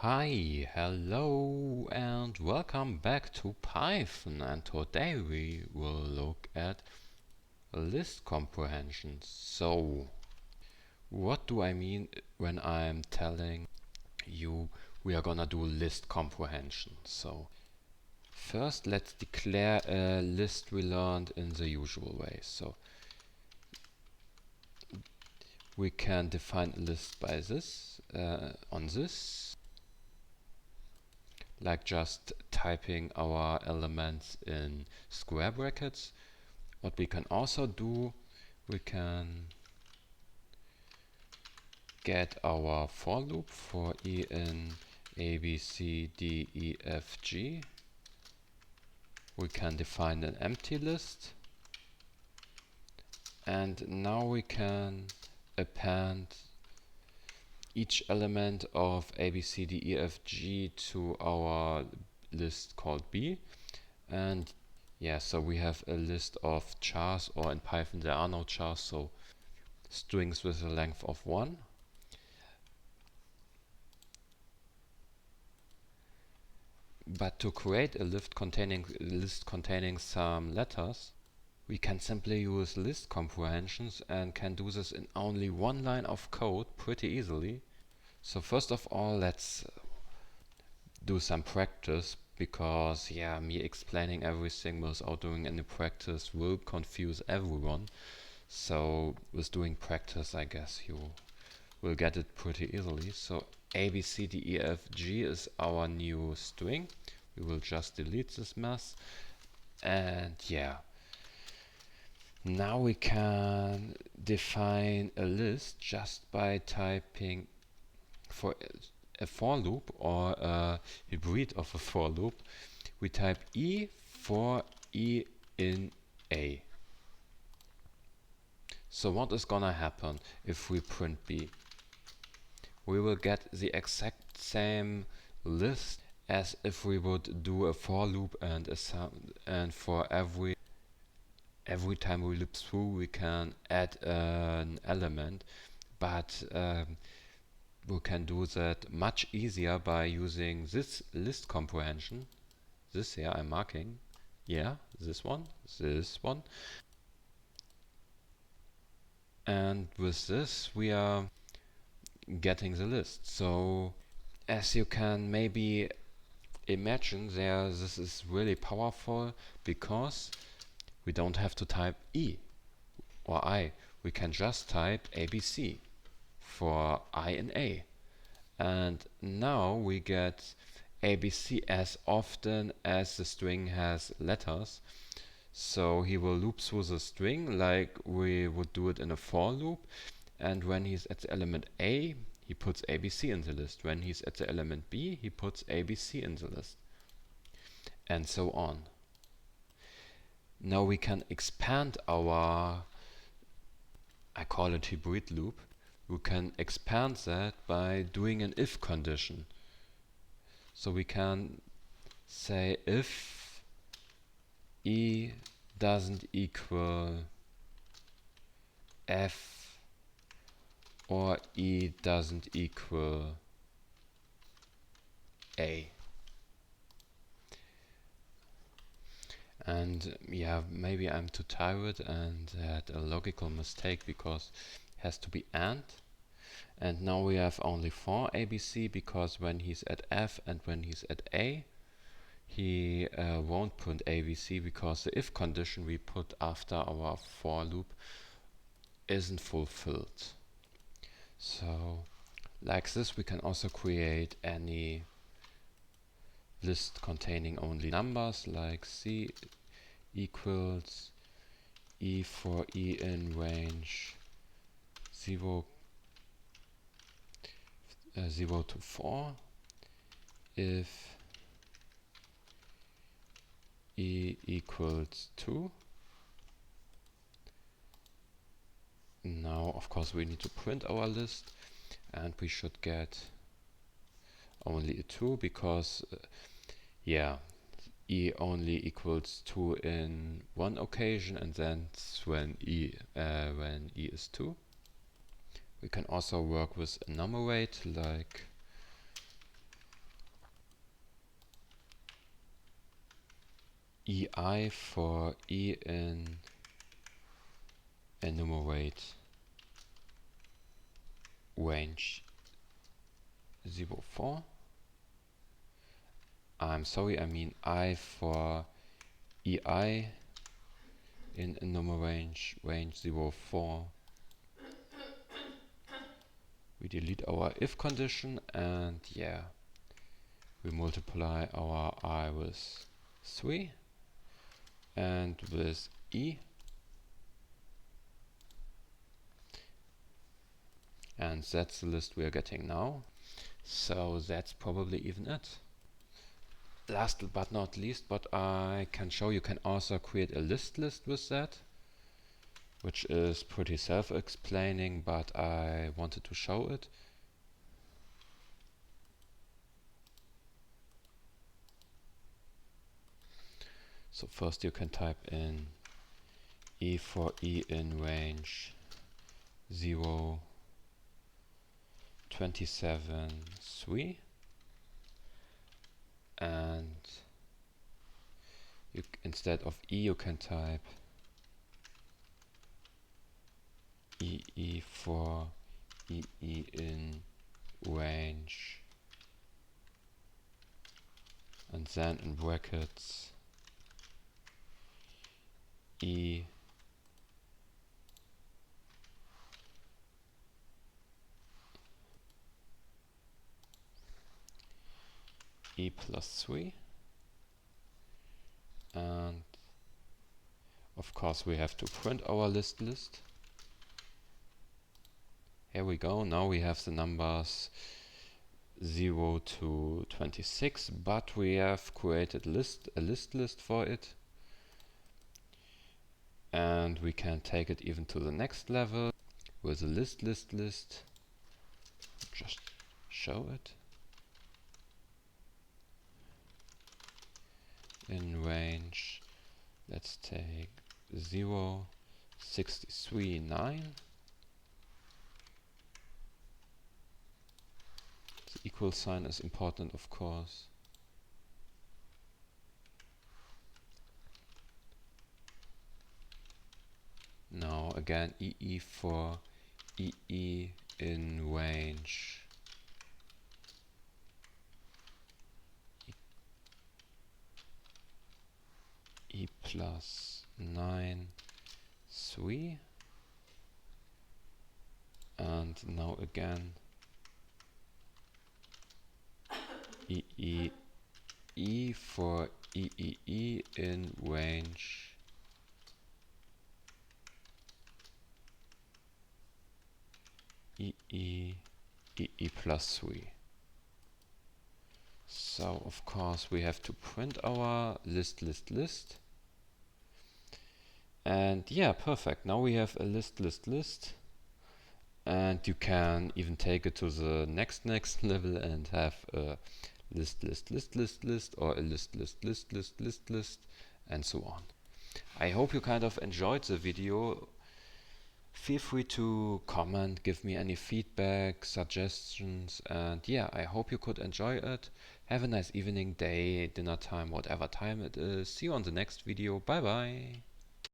Hi, hello, and welcome back to Python. And today we will look at list comprehensions. So, what do I mean when I'm telling you we are gonna do list comprehension? So, first let's declare a list we learned in the usual way. So, we can define a list by this, on this, like just typing our elements in square brackets. What we can also do, we can get our for loop for e in a, b, c, d, e, f, g. We can define an empty list, and now we can append each element of a, b, c, d, e, f, g to our list called b. And yeah, so we have a list of chars, or in Python there are no chars, so strings with a length of 1. But to create a list containing some letters, we can simply use list comprehensions and can do this in only one line of code pretty easily. So first of all, let's do some practice, because yeah, me explaining everything without doing any practice will confuse everyone. So with doing practice, I guess you will get it pretty easily. So a, b, c, d, e, f, g is our new string. We will just delete this mess. And yeah, now we can define a list just by typing for a for loop, or a hybrid of a for loop. We type e for e in a. So what is gonna happen if we print b? We will get the exact same list as if we would do a for loop, and for every time we loop through we can add an element, but we can do that much easier by using this list comprehension. This here I'm marking, yeah, this one, and with this we are getting the list. So as you can maybe imagine, this is really powerful, because we don't have to type E or I. We can just type ABC for I in A. And now we get ABC as often as the string has letters. So he will loop through the string like we would do it in a for loop. And when he's at the element A, he puts ABC in the list. When he's at the element B, he puts ABC in the list. And so on. Now we can expand our, I call it hybrid loop. We can expand that by doing an if condition. So we can say if E doesn't equal F, or E doesn't equal A. And yeah, maybe I'm too tired and had a logical mistake, because it has to be and. And now we have only for ABC, because when he's at F and when he's at A, he won't print ABC, because the if condition we put after our for loop isn't fulfilled. So like this we can also create any list containing only numbers, like C equals E for E in range 0 to 4 if E equals 2. Now of course we need to print our list, and we should get only a 2, because yeah, E only equals 2 in one occasion, and that's when E is 2. We can also work with enumerate, like EI for E in enumerate range 04. I'm sorry, I mean I for EI in enumerate range 04. We delete our if condition, and yeah, we multiply our I with 3 and with E, and that's the list we are getting now. So that's probably even it. Last but not least, but I can show you can also create a list with that, which is pretty self-explaining, but I wanted to show it. So first you can type in E for E in range 0, 27, 3, and instead of E you can type EE for EE in range, and then in brackets E E plus 3, and of course we have to print our list. Here we go, now we have the numbers 0 to 26, but we have created a list for it, and we can take it even to the next level with a list. Just show it in range. Let's take 0, 63, 9. The equal sign is important, of course. Now again EE for EE in range E plus 9, 3, and now again E for EEE in range EE plus 3. So of course we have to print our list. And yeah, perfect. Now we have a list. And you can even take it to the next level and have a list, or a list, and so on. I hope you kind of enjoyed the video. Feel free to comment, give me any feedback, suggestions, and yeah, I hope you could enjoy it. Have a nice evening, day, dinner time, whatever time it is. See you on the next video. Bye bye.